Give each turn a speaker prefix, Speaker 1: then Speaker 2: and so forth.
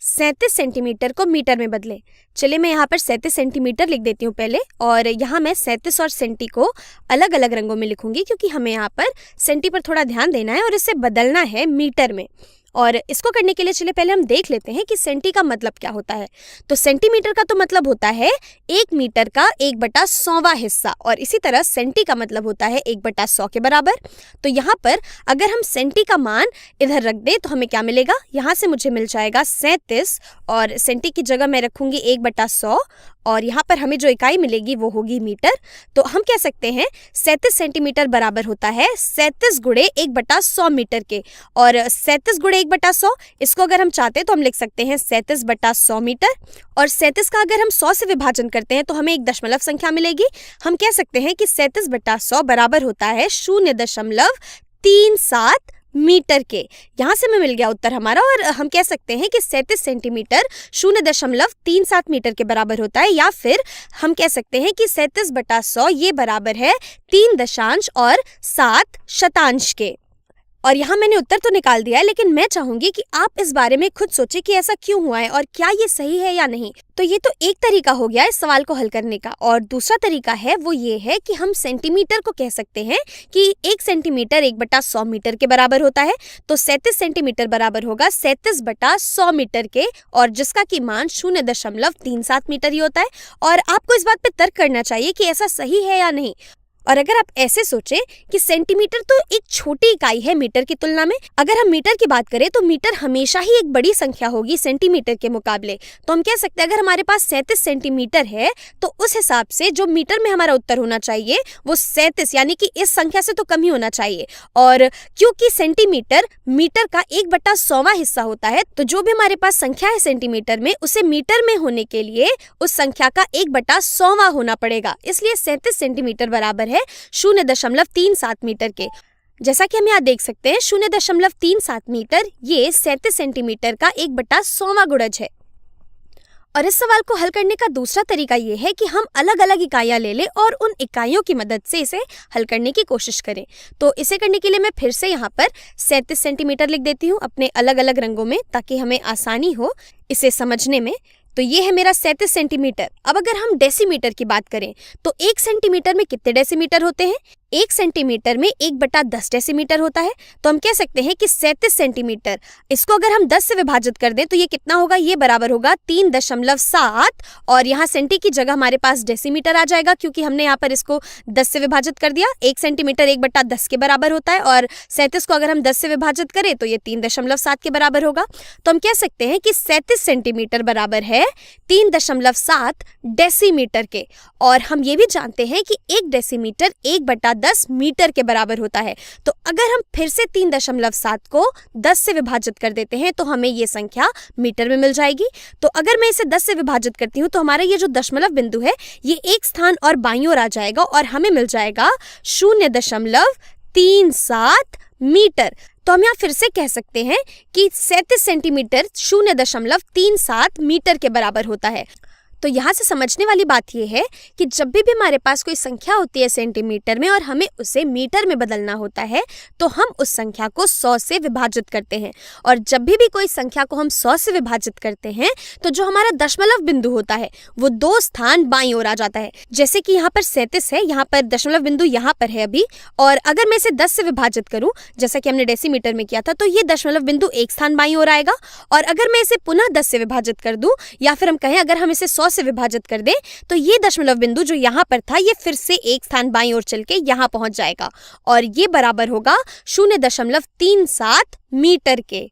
Speaker 1: 37 centimetre को metre में बदले। चलिए मैं यहाँ पर 37 सेंटीमीटर लिख देती हूँ पहले, और यहाँ मैं 37 और सेंटी को अलग अलग रंगों में लिखूंगी क्योंकि हमें यहाँ पर सेंटी पर थोड़ा ध्यान देना है और इसे बदलना है मीटर में। और इसको करने के लिए चलिए पहले हम देख लेते हैं कि सेंटी का मतलब क्या होता है। तो सेंटीमीटर का तो मतलब होता है 1 मीटर का 1/100वां हिस्सा, और इसी तरह सेंटी का मतलब होता है 1/100 के बराबर। तो यहाँ पर अगर हम सेंटी का मान इधर रख दें तो हमें क्या मिलेगा, यहाँ से मुझे मिल जाएगा 37, और सेंटी की जगह मैं रखूंगी 1/100, और यहाँ पर हमें जो इकाई मिलेगी वो होगी मीटर। तो हम कह सकते हैं 37 सेंटीमीटर बराबर होता है 37 गुणे 1/100 मीटर के। और 37 गुणे 1/100, इसको अगर हम चाहते हैं तो हम लिख सकते हैं 37/100 मीटर। और 37 का अगर हम 100 से विभाजन करते हैं तो हमें एक दशमलव संख्या मिलेगी। हम कह सकते हैं कि 37/100 बराबर होता है 0.37 मीटर के। यहाँ से हमें मिल गया उत्तर हमारा, और हम कह सकते हैं कि 37 सेंटीमीटर 0.37 मीटर के बराबर होता है, या फिर हम कह सकते हैं कि 37/100 ये बराबर है 3.7 के। और यहाँ मैंने उत्तर तो निकाल दिया है, लेकिन मैं चाहूंगी कि आप इस बारे में खुद सोचें कि ऐसा क्यों हुआ है और क्या ये सही है या नहीं। तो ये तो एक तरीका हो गया इस सवाल को हल करने का, और दूसरा तरीका है वो ये है कि हम सेंटीमीटर को कह सकते हैं कि 1 सेंटीमीटर 1/100 मीटर के बराबर होता है। तो 37 सेंटीमीटर बराबर होगा 37/100 मीटर के, और जिसका की मान 0.37 मीटर ही होता है। और आपको इस बात पे तर्क करना चाहिए कि ऐसा सही है या नहीं। और अगर आप ऐसे सोचें कि सेंटीमीटर तो एक छोटी इकाई है मीटर की तुलना में, अगर हम मीटर की बात करें तो मीटर हमेशा ही एक बड़ी संख्या होगी सेंटीमीटर के मुकाबले। तो हम कह सकते हैं अगर हमारे पास 37 सेंटीमीटर है तो उस हिसाब से जो मीटर में हमारा उत्तर होना चाहिए वो 37, यानी कि इस संख्या से तो कम ही होना चाहिए। और क्योंकि सेंटीमीटर मीटर का 1/100वां हिस्सा होता है, तो जो भी हमारे पास संख्या है सेंटीमीटर में, उसे मीटर में होने के लिए उस संख्या का 1/100वां होना पड़ेगा। इसलिए 37 सेंटीमीटर बराबर है 0.37 मीटर के। जैसा कि हम यहाँ देख सकते हैं 0.37 मीटर ये 37 सेंटीमीटर का 1/100वां गुणज है। और इस सवाल को हल करने का दूसरा तरीका ये है कि हम अलग अलग इकाइयाँ ले लें और उन इकाइयों की मदद से इसे हल करने की कोशिश करें। तो इसे करने के लिए मैं फिर से यहाँ पर 37 सेंटीमीटर लिख देती हूँ अपने अलग अलग रंगों में, ताकि हमें आसानी हो इसे समझने में। तो ये है मेरा 37 सेंटीमीटर। अब अगर हम डेसीमीटर की बात करें तो 1 सेंटीमीटर में कितने डेसीमीटर होते हैं? 1 सेंटीमीटर में 1/10 डेसीमीटर होता है। तो हम कह सकते हैं कि 37 सेंटीमीटर, इसको अगर हम 10 से विभाजित कर दें तो ये कितना होगा, ये बराबर होगा 3.7, और यहाँ सेंटी की जगह हमारे पास डेसीमीटर आ जाएगा क्योंकि हमने यहाँ पर इसको 10 से विभाजित कर दिया। 1 सेंटीमीटर 1/10 के बराबर होता है, और 37 को अगर हम 10 से विभाजित करें तो ये 3.7 के बराबर होगा। तो हम कह सकते हैं कि 37 सेंटीमीटर बराबर है 3.7 डेसीमीटर के। और हम ये भी जानते हैं कि 1 डेसीमीटर 1/10 मीटर के बराबर होता है। तो अगर हम फिर से 3.7 को 10 से विभाजित कर देते हैं तो हमें ये संख्या मीटर में मिल जाएगी। तो अगर मैं इसे 10 से विभाजित करती हूँ तो हमारा ये जो दशमलव बिंदु है ये एक स्थान और बाईं ओर आ जाएगा, और हमें मिल जाएगा 0.37 मीटर। तो हम यहाँ फिर से कह सकते हैं कि 37 सेंटीमीटर 0.37 मीटर के बराबर होता है। तो यहाँ से समझने वाली बात यह है कि जब भी हमारे पास कोई संख्या होती है सेंटीमीटर में और हमें उसे मीटर में बदलना होता है तो हम उस संख्या को 100 से विभाजित करते हैं। और जब भी कोई संख्या को हम 100 से विभाजित करते हैं तो जो हमारा दशमलव बिंदु होता है वो 2 स्थान बाईं ओर आ जाता है। जैसे कि यहाँ पर 37 है, यहाँ पर दशमलव बिंदु यहाँ पर है अभी, और अगर मैं इसे 10 से विभाजित करूँ जैसा कि हमने डेसीमीटर में किया था तो ये दशमलव बिंदु एक स्थान बाईं ओर आएगा। और अगर मैं इसे पुनः 10 से विभाजित कर दूँ, या फिर हम कहें अगर हम इसे 100 से विभाजित कर दें तो ये दशमलव बिंदु जो यहाँ पर था ये फिर से एक स्थान बाईं ओर चल के यहाँ पहुंच जाएगा, और ये बराबर होगा 0.37 मीटर के।